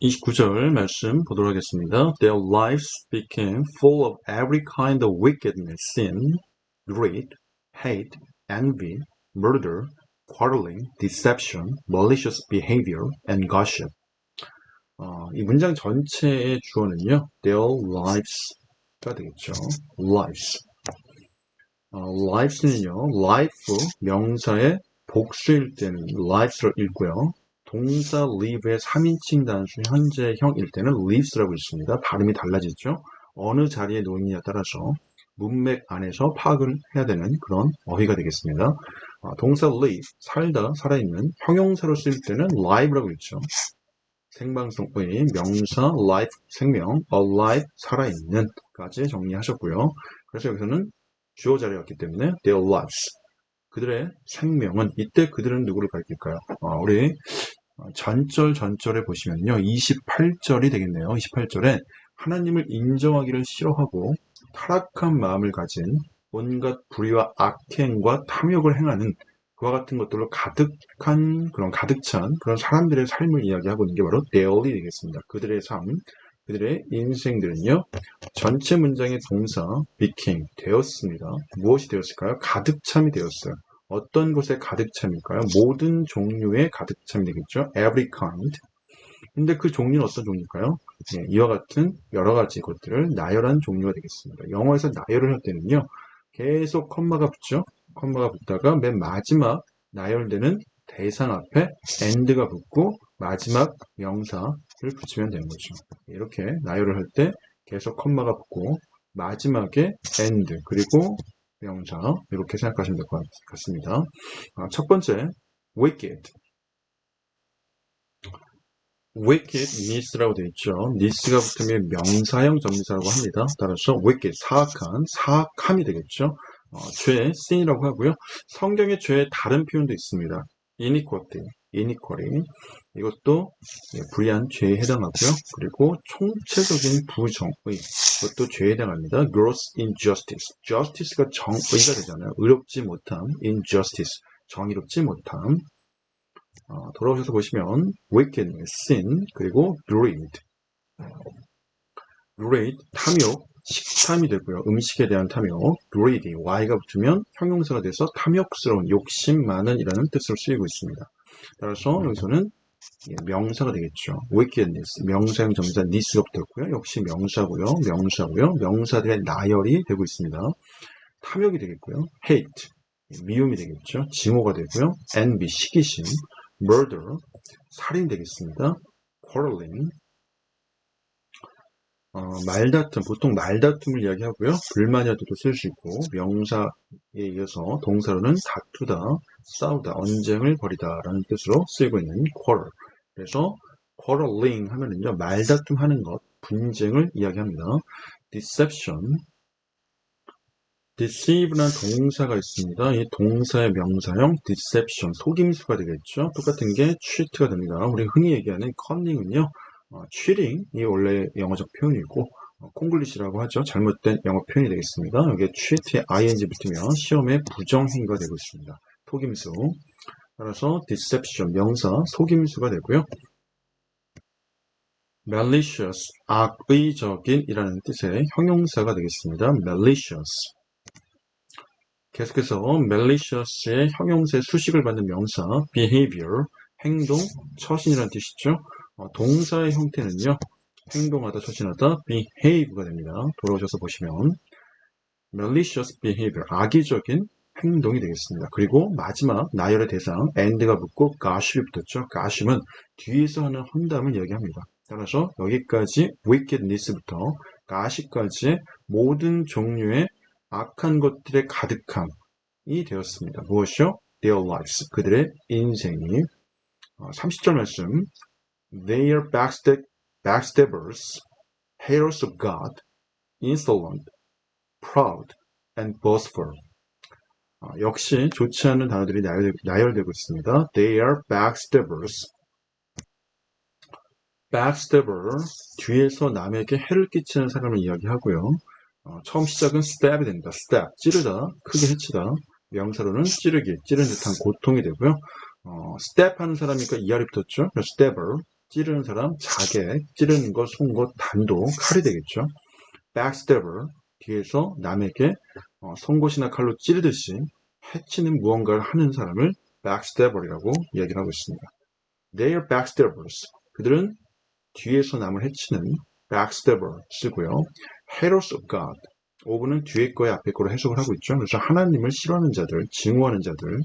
29절 말씀 보도록 하겠습니다. Their lives became full of every kind of wickedness, sin, greed, hate, envy, murder, quarreling, deception, malicious behavior, and gossip. 이 문장 전체의 주어는요, their lives가 되겠죠. lives. lives는요, life 명사의 복수일 때는 lives를 읽고요. 동사 live의 3인칭 단수 현재형일 때는 lives라고 있습니다. 발음이 달라지죠. 어느 자리에 놓이느냐에 따라서 문맥 안에서 파악을 해야 되는 그런 어휘가 되겠습니다. 동사 live, 살다, 살아있는, 형용사로 쓰일 때는 live라고 있죠. 생방송의 명사 life, 생명, alive, 살아있는까지 정리하셨고요. 그래서 여기서는 주어 자리였기 때문에 their lives, 그들의 생명은, 이때 그들은 누구를 가리킬까요? 우리 전절에 보시면요, 28절이 되겠네요. 28절에 하나님을 인정하기를 싫어하고 타락한 마음을 가진 온갖 불의와 악행과 탐욕을 행하는 그와 같은 것들로 가득한 그런 가득 찬 그런 사람들의 삶을 이야기하고 있는 게 바로 daily 되겠습니다. 그들의 삶, 그들의 인생들은요, 전체 문장의 동사 became, 되었습니다. 무엇이 되었을까요? 가득 참이 되었어요. 어떤 곳에 가득 참일까요? 모든 종류의 가득 참이 되겠죠. every kind. 근데 그 종류는 어떤 종류일까요? 네, 이와 같은 여러 가지 것들을 나열한 종류가 되겠습니다. 영어에서 나열을 할 때는요, 계속 컴마가 붙죠. 컴마가 붙다가 맨 마지막 나열되는 대상 앞에 and가 붙고 마지막 명사를 붙이면 되는 거죠. 이렇게 나열을 할 때 계속 컴마가 붙고 마지막에 and 그리고 명사, 이렇게 생각하시면 될 것 같습니다. 첫 번째, wicked. wickedness라고 되어 있죠. ness가 붙으면 명사형 전미사라고 합니다. 따라서 wicked, 사악한, 사악함이 되겠죠. 죄, sin이라고 하고요. 성경의 죄의 다른 표현도 있습니다. iniquity. 이것도 불의한 죄에 해당하고요. 그리고 총체적인 부정의, 이것도 죄에 해당합니다. gross injustice. justice가 정의가 되잖아요. 의롭지 못함, injustice, 정의롭지 못함. 돌아오셔서 보시면 wickedness, sin, 그리고 greed, 탐욕, 식탐이 되고요. 음식에 대한 탐욕, greedy, y가 붙으면 형용사가 돼서 탐욕스러운, 욕심 많은 이라는 뜻으로 쓰이고 있습니다. 따라서 여기서는 명사가 되겠죠. wickedness, 명사형 전미사 ness가 붙었고요. 역시 명사고요. 명사들의 나열이 되고 있습니다. 탐욕이 되겠고요. hate, 미움이 되겠죠. 증오가 되고요. envy, 시기심, murder, 살인 되겠습니다. quarreling, 말다툼, 보통 말다툼을 이야기하고요. 불만이라도 쓸 수 있고, 명사에 이어서 동사로는 다투다, 싸우다, 언쟁을 벌이다 라는 뜻으로 쓰이고 있는 quarrel. 그래서 quarreling 하면은요, 말다툼 하는 것, 분쟁을 이야기합니다. deception, deceive라는 동사가 있습니다. 이 동사의 명사형 deception, 속임수가 되겠죠. 똑같은 게 cheat가 됩니다. 우리 흔히 얘기하는 cunning은요, cheating이 원래 영어적 표현이고, 콩글리시라고 하죠. 잘못된 영어 표현이 되겠습니다. 여기에 cheat에 ing 붙으면 시험에 부정행위가 되고 있습니다. 속임수. 따라서 deception, 명사, 속임수가 되고요. malicious, 악의적인 이라는 뜻의 형용사가 되겠습니다. malicious. 계속해서 malicious의 형용사의 수식을 받는 명사 behavior, 행동, 처신이라는 뜻이죠. 동사의 형태는요, 행동하다, 처신하다, behave가 됩니다. 돌아오셔서 보시면 malicious behavior, 악의적인 행동이 되겠습니다. 그리고 마지막 나열의 대상 and가 붙고 gossip이 붙었죠. gossip은 뒤에서 하는 험담을 이야기합니다. 따라서 여기까지 wickedness부터 gossip까지의 모든 종류의 악한 것들의 가득함이 되었습니다. 무엇이요? Their lives, 그들의 인생이. 30절 말씀. They are backstabbers, haters of God, insolent, proud, and boastful. 역시 좋지 않은 단어들이 나열되고 있습니다. They are backstabbers. backstabber, 뒤에서 남에게 해를 끼치는 사람을 이야기하고요. 처음 시작은 stab이 됩니다. stab, 찌르다, 크게 해치다. 명사로는 찌르기, 찌르는 듯한 고통이 되고요. stab 하는 사람이니까 ER이 붙었죠. stabber, 찌르는 사람, 자객, 찌르는 것, 쏜 것, 단도, 칼이 되겠죠. backstabber, 뒤에서 남에게 송곳이나 칼로 찌르듯이 해치는 무언가를 하는 사람을 backstabber이라고 이야기를 하고 있습니다. They are backstabbers. 그들은 뒤에서 남을 해치는 backstabber 쓰고요. haters of God. of는 뒤에 거에 앞에 거로 해석을 하고 있죠. 그래서 하나님을 싫어하는 자들, 증오하는 자들.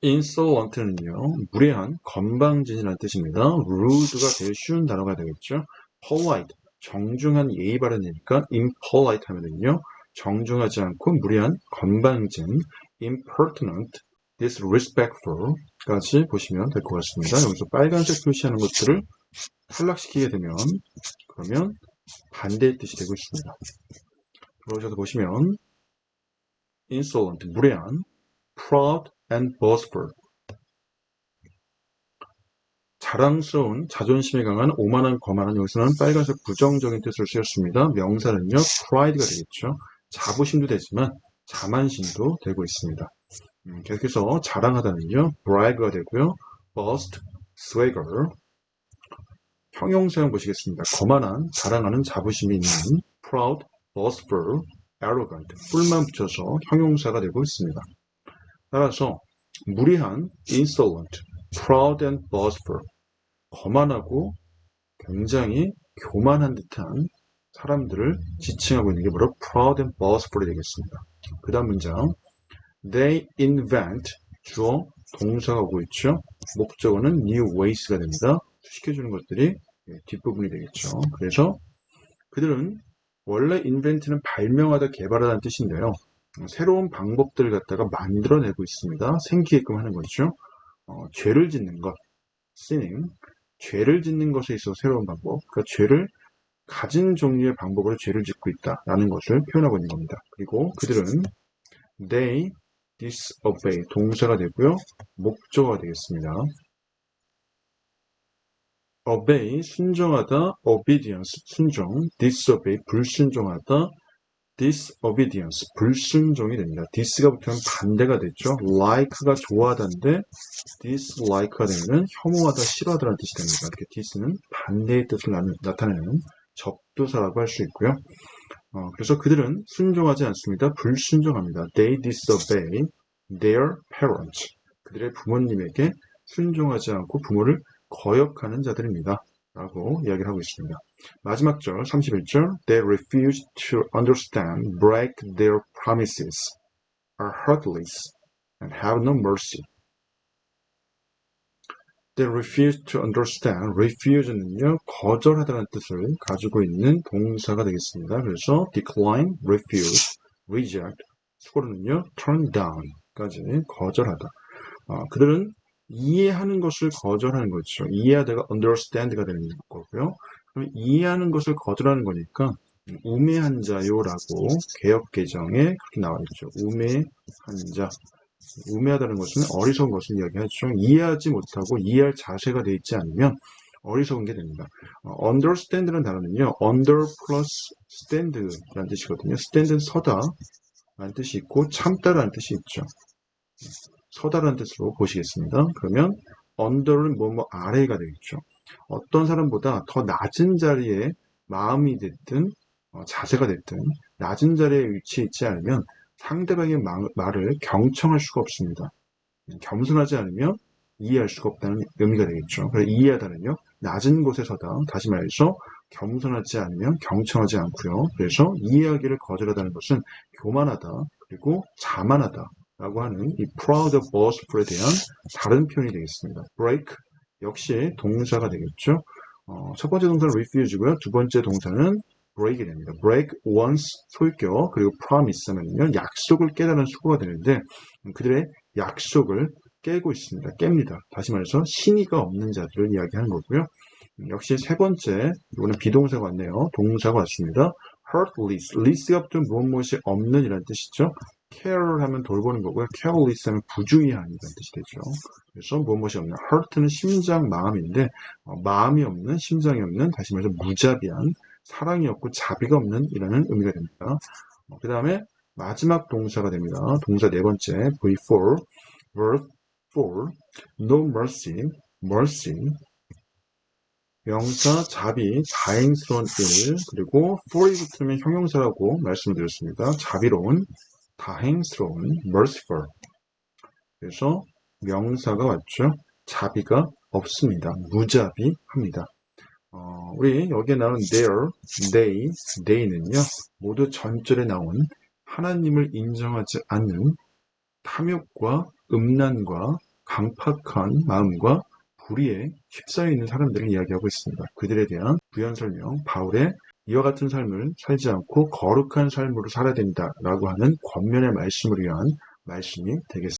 insolent는요, 무례한, 건방진이라는 뜻입니다. rude가 제일 쉬운 단어가 되겠죠. polite, 정중한 예의 바른이니까 impolite 하면은요, 정중하지 않고 무례한, 건방진, impertinent, disrespectful까지 보시면 될 것 같습니다. 여기서 빨간색 표시하는 것들을 탈락시키게 되면 그러면 반대의 뜻이 되고 있습니다. 들어오셔서 보시면 insolent, 무례한, proud and boastful, 자랑스러운, 자존심이 강한, 오만한, 거만한. 여기서는 빨간색 부정적인 뜻을 쓰였습니다. 명사는요, pride가 되겠죠. 자부심도 되지만 자만심도 되고 있습니다. 계속해서 자랑하다는요, brag가 되고요. boast, swagger. 형용사형 보시겠습니다. 거만한, 자랑하는, 자부심이 있는, proud, boastful, arrogant. 뿔만 붙여서 형용사가 되고 있습니다. 따라서 무례한, insolent, proud and boastful, 거만하고 굉장히 교만한 듯한 사람들을 지칭하고 있는 게 바로 proud and boastful이 되겠습니다. 그 다음 문장, they invent, 주어, 동사가 오고 있죠. 목적어는 new ways가 됩니다. 수식해주는 것들이 뒷부분이 되겠죠. 그래서 그들은 원래 invent는 발명하다, 개발하다는 뜻인데요. 새로운 방법들을 갖다가 만들어내고 있습니다. 생기게끔 하는 거죠. 죄를 짓는 것, sinning, 죄를 짓는 것에 있어서 새로운 방법, 그러니까 죄를 가진 종류의 방법으로 죄를 짓고 있다라는 것을 표현하고 있는 겁니다. 그리고 그들은 they disobey, 동사가 되고요. 목적어가 되겠습니다. obey, 순종하다, obedience, 순종, disobey, 불순종하다, disobedience, 불순종이 됩니다. dis가 붙으면 반대가 됐죠. like가 좋아하다인데 dislike가 되면 혐오하다, 싫어하다라는 뜻이 됩니다. 이렇게 dis는 반대의 뜻을 나타내는 접두사라고 할 수 있고요. 그래서 그들은 순종하지 않습니다. 불순종합니다. They disobey their parents. 그들의 부모님에게 순종하지 않고 부모를 거역하는 자들입니다. 라고 이야기를 하고 있습니다. 마지막 절 31절 They refuse to understand, break their promises, are heartless, and have no mercy. They refuse to understand, refuse는요, 거절하다는 뜻을 가지고 있는 동사가 되겠습니다. 그래서 decline, refuse, reject, 수고로는요, turn down까지 거절하다. 그들은 이해하는 것을 거절하는 거죠. 이해하다가 understand가 되는 거고요. 그럼 이해하는 것을 거절하는 거니까 우매한 자요라고 개역개정에 그렇게 나와 있죠. 우매한 자. 우매하다는 것은 어리석은 것을 이야기하죠. 이해하지 못하고 이해할 자세가 되어 있지 않으면 어리석은 게 됩니다. understand라는 단어는요. under plus stand라는 뜻이거든요. stand는 서다 라는 뜻이 있고 참다라는 뜻이 있죠. 서다라는 뜻으로 보시겠습니다. 그러면 under는 뭐뭐 아래가 되겠죠. 어떤 사람보다 더 낮은 자리에 마음이 됐든 자세가 됐든 낮은 자리에 위치해 있지 않으면 상대방의 말을 경청할 수가 없습니다. 겸손하지 않으면 이해할 수가 없다는 의미가 되겠죠. 그래서 이해하다는요. 낮은 곳에 서다. 다시 말해서 겸손하지 않으면 경청하지 않고요. 그래서 이해하기를 거절하다는 것은 교만하다. 그리고 자만하다. 라고 하는 이 proud of boastful에 대한 다른 표현이 되겠습니다. break 역시 동사가 되겠죠. 첫 번째 동사는 refuse고요. 두 번째 동사는 break이 됩니다. break once 소유격 그리고 promise 하면요. 약속을 깨라는 수고가 되는데 그들의 약속을 깨고 있습니다. 깹니다. 다시 말해서 신의가 없는 자들을 이야기하는 거고요. 역시 세 번째 이거는 비동사가 왔네요. 동사가 왔습니다. heartless, less가 붙은 무엇이 없는 이라는 뜻이죠. care를 하면 돌보는 거고요. careless 하면 부주의한이라는 뜻이 되죠. 그래서 무엇이 없는, heart는 심장, 마음인데 마음이 없는, 심장이 없는, 다시 말해서 무자비한, 사랑이 없고 자비가 없는 이라는 의미가 됩니다. 그 다음에 마지막 동사가 됩니다. 동사 네 번째 V4, verb 4, no mercy, mercy, 명사, 자비, 다행스러운 일, 그리고 for이 붙으면 형용사라고 말씀드렸습니다. 자비로운, 다행스러운, merciful. 그래서 명사가 왔죠. 자비가 없습니다. 무자비합니다. 우리 여기에 나오는 their, they는요. 모두 전절에 나온 하나님을 인정하지 않는 탐욕과 음란과 강팍한 마음과 불의에 휩싸여 있는 사람들을 이야기하고 있습니다. 그들에 대한 부연 설명, 바울의 이와 같은 삶을 살지 않고 거룩한 삶으로 살아야 된다라고 하는 권면의 말씀을 위한 말씀이 되겠습니다.